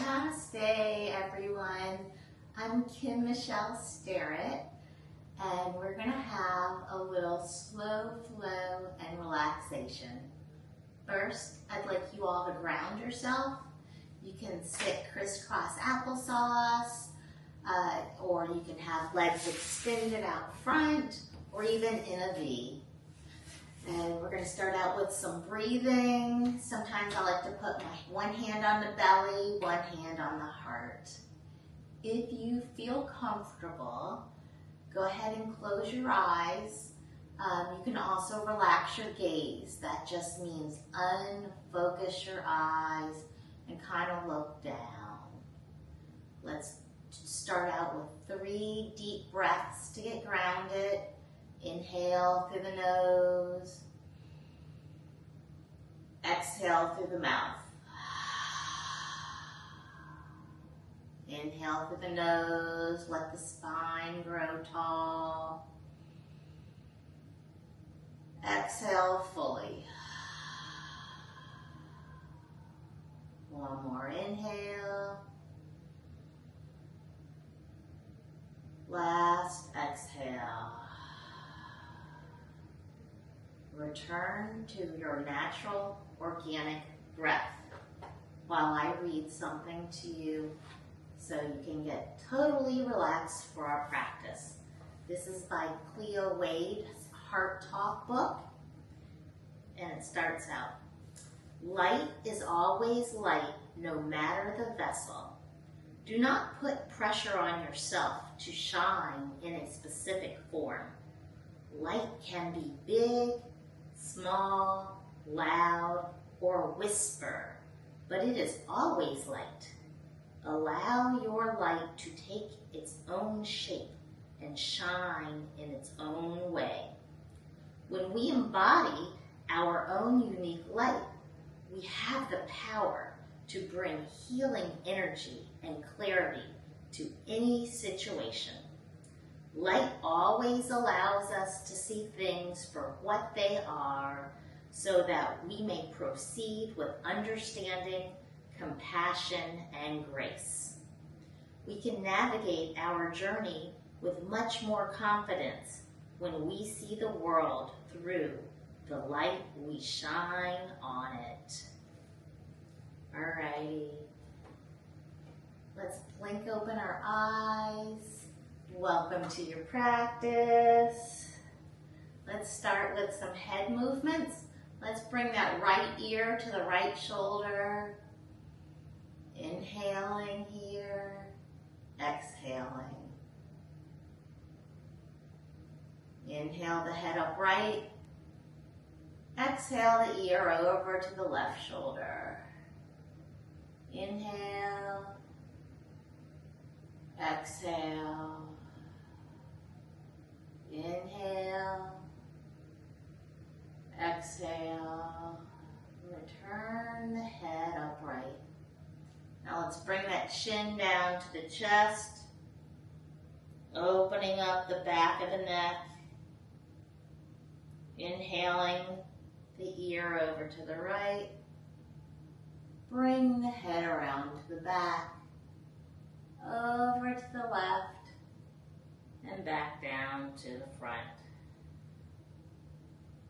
Namaste, everyone. I'm Kim Michelle Sterrett, and we're going to have a little slow flow and relaxation. First, I'd like you all to ground yourself. You can sit crisscross applesauce, or you can have legs extended out front, or even in a V. And we're going to start out with some breathing. Sometimes I like to put my one hand on the belly, one hand on the heart. If you feel comfortable, go ahead and close your eyes. You can also relax your gaze. That just means unfocus your eyes and kind of look down. Let's start out with 3 deep breaths to get grounded. Inhale through the nose. Exhale through the mouth. Inhale through the nose. Let the spine grow tall. Exhale fully. One more inhale. Last exhale. Return to your natural, organic breath while I read something to you so you can get totally relaxed for our practice. This is by Cleo Wade's Heart Talk book, and it starts out, "Light is always light, no matter the vessel. Do not put pressure on yourself to shine in a specific form. Light can be big, small, loud, or whisper, but it is always light. Allow your light to take its own shape and shine in its own way. When we embody our own unique light, we have the power to bring healing energy and clarity to any situation. Light always allows us to see things for what they are so that we may proceed with understanding, compassion, and grace. We can navigate our journey with much more confidence when we see the world through the light we shine on it." Alrighty. Let's blink open our eyes. Welcome to your practice. Let's start with some head movements. Let's bring that right ear to the right shoulder. Inhaling here, exhaling. Inhale the head upright. Exhale the ear over to the left shoulder. Inhale, exhale. Inhale, exhale, return the head upright. Now let's bring that chin down to the chest, opening up the back of the neck, inhaling the ear over to the right, bring the head around to the back, over to the left, and back down to the front.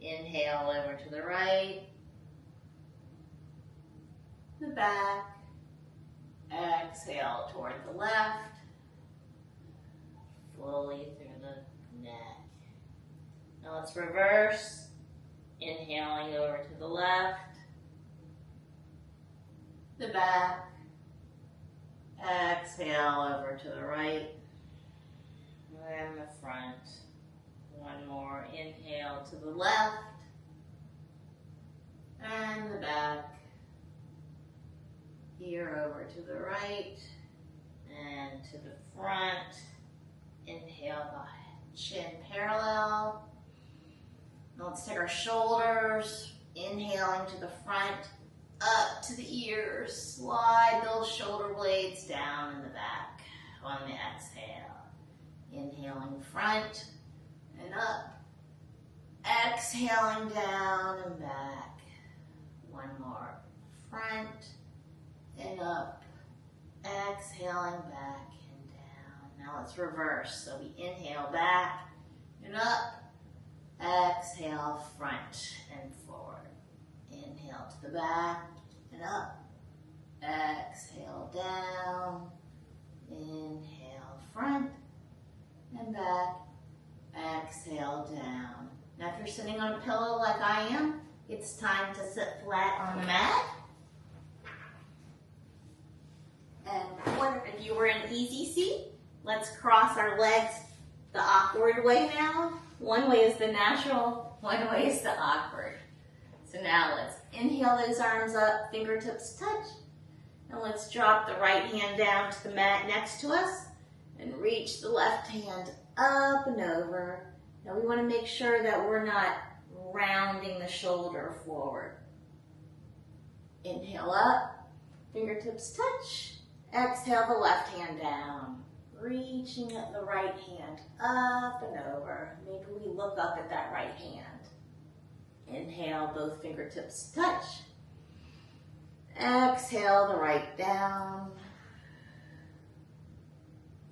Inhale over to the right, the back, exhale toward the left, fully through the neck. Now let's reverse, inhaling over to the left, the back, exhale over to the right, and the front. One more, inhale to the left, and the back, ear over to the right, and to the front. Inhale the chin parallel. Now let's take our shoulders, inhaling to the front, up to the ears, slide those shoulder blades down in the back on the exhale. Inhaling front and up, exhaling down and back. One more, front and up, exhaling back and down. Now let's reverse. So we inhale back and up. Exhale front and forward. Inhale to the back and up. Exhale down. Inhale front and back. Exhale down. Now if you're sitting on a pillow like I am, it's time to sit flat on the mat. And if you were in easy seat, let's cross our legs the awkward way now. One way is the natural, one way is the awkward. So now let's inhale those arms up, fingertips touch. And let's drop the right hand down to the mat next to us and reach the left hand up and over. Now we want to make sure that we're not rounding the shoulder forward. Inhale up, fingertips touch. Exhale the left hand down, reaching the right hand up and over. Maybe we look up at that right hand. Inhale, both fingertips touch. Exhale the right down.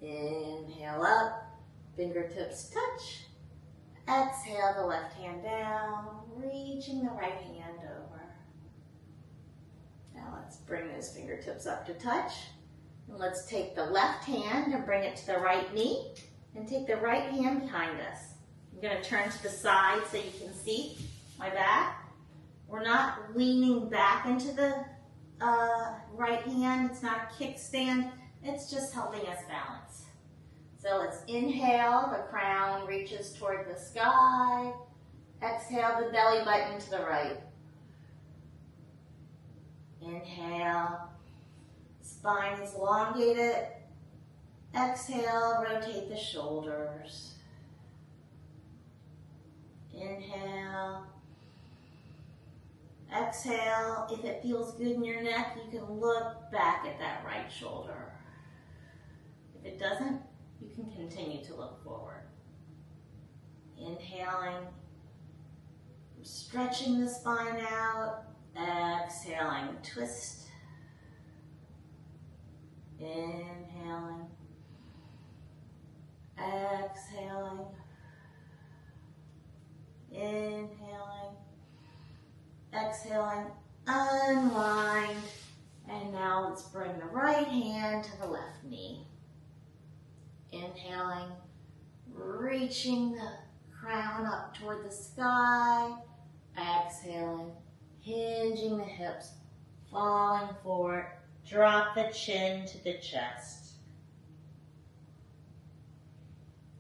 Inhale up, fingertips touch. Exhale the left hand down, reaching the right hand over. Now let's bring those fingertips up to touch. And let's take the left hand and bring it to the right knee and take the right hand behind us. I'm going to turn to the side so you can see my back. We're not leaning back into the right hand. It's not a kickstand. It's just helping us balance. So let's inhale, the crown reaches toward the sky. Exhale, the belly button to the right. Inhale, spine is elongated. Exhale, rotate the shoulders. Inhale. Exhale, if it feels good in your neck, you can look back at that right shoulder. If it doesn't, you can continue to look forward. Inhaling, stretching the spine out. Exhaling, twist. Inhaling. Exhaling. Inhaling. Exhaling, unwind. And now let's bring the right hand to the left knee. Inhaling, reaching the crown up toward the sky. Exhaling, hinging the hips, falling forward. Drop the chin to the chest.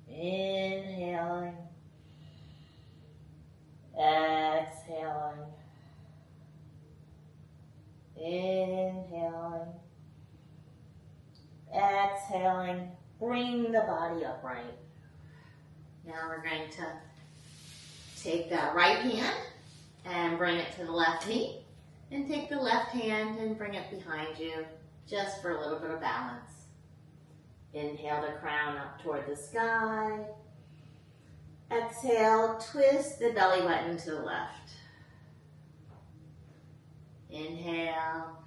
Inhaling, exhaling. Inhaling, exhaling, bring the body upright. Now we're going to take that right hand and bring it to the left knee, and take the left hand and bring it behind you just for a little bit of balance. Inhale the crown up toward the sky. Exhale, twist the belly button to the left. Inhale.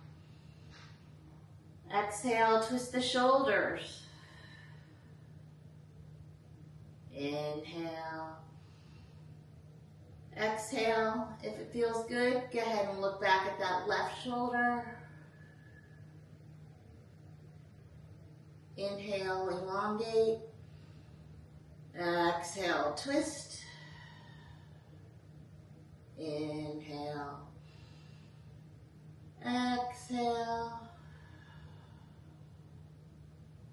Exhale, twist the shoulders. Inhale. Exhale. If it feels good, go ahead and look back at that left shoulder. Inhale, elongate. Exhale, twist. Inhale. Exhale.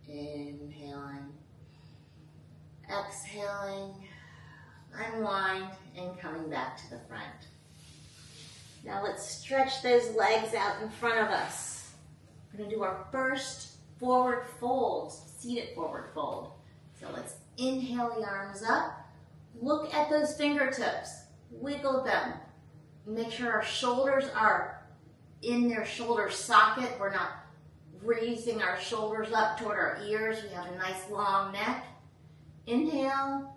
Inhaling. Exhaling. Unwind and coming back to the front. Now let's stretch those legs out in front of us. We're going to do our first forward fold, seated forward fold. So let's inhale the arms up. Look at those fingertips. Wiggle them. Make sure our shoulders are in their shoulder socket. We're not raising our shoulders up toward our ears. We have a nice long neck. Inhale.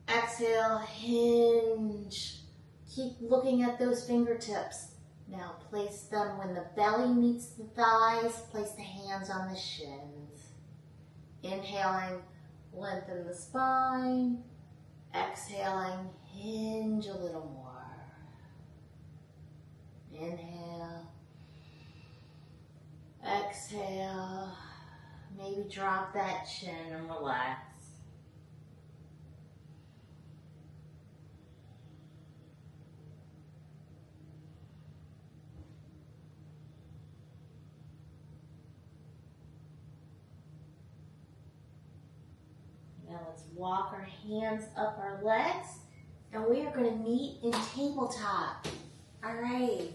Exhale, hinge. Keep looking at those fingertips. Now place them when the belly meets the thighs, place the hands on the shins. Inhaling, lengthen the spine. Exhaling, hinge a little more. Inhale. Exhale. Maybe drop that chin and relax. Now let's walk our hands up our legs, and we are going to meet in tabletop. All right.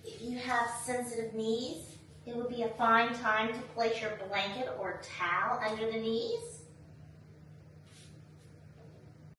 If you have sensitive knees, it would be a fine time to place your blanket or towel under the knees.